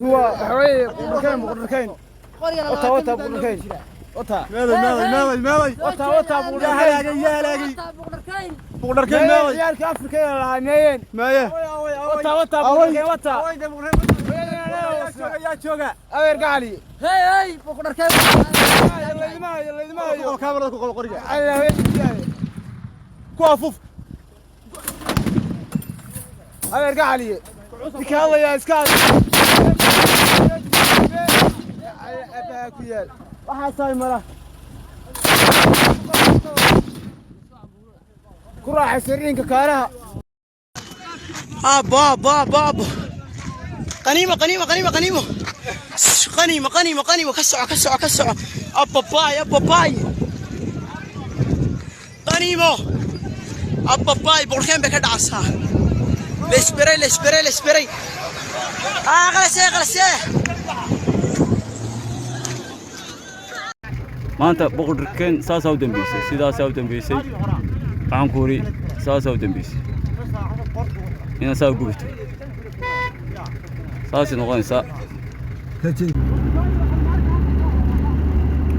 هو حوالي بقركين وتا بقركين وتا ماوي وتا بقركين ماوي يا افريكا لهانين مايه وتا بقركين وتا يا جوجا اوير قالي هي بقركين يلا كاميرا ku qol qoriga كوافوف اوير قالي دكاله يا اسكال waxaa saay mara ku raaxay sariinka kaaraha ابا قنيمه كسع ابا باي قنيمه ابا باي بوركين بك دعسها لسبري غلسه maanta boqorkeen saas u dambeysay sidaas u dambeysay waxaan ku hori saas u dambeysay ina saa gubto saas noqonaysa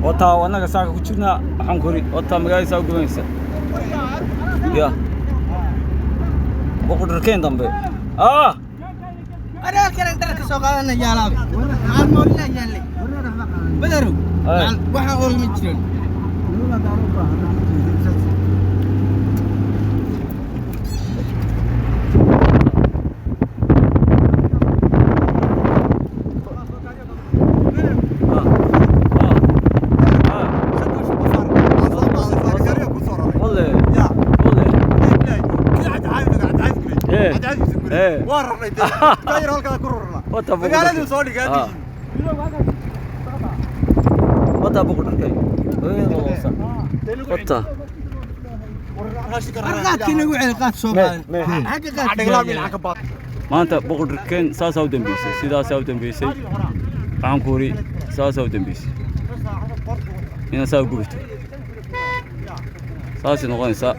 wata wanaga saaka ku jirna waxaan ku hori wata magaalada saa gubanaysa ya boqorkeen dambe أنا كان درك سوقنا نجالاب عن مولنا نجالي بدرو واحد أول مجرم ورنا غير هلكا كررنا magaaladu soo dhigaadii wata boqorkeen wata arqaadkina wixii qaad Soomaali xagga qaad dhiglaam ilaa ka baad maanta boqorkeen saas u dambeysay sidaas u dambeysay waxaan ku hori saas u dambeysay ina saa gubto saas noqonaysa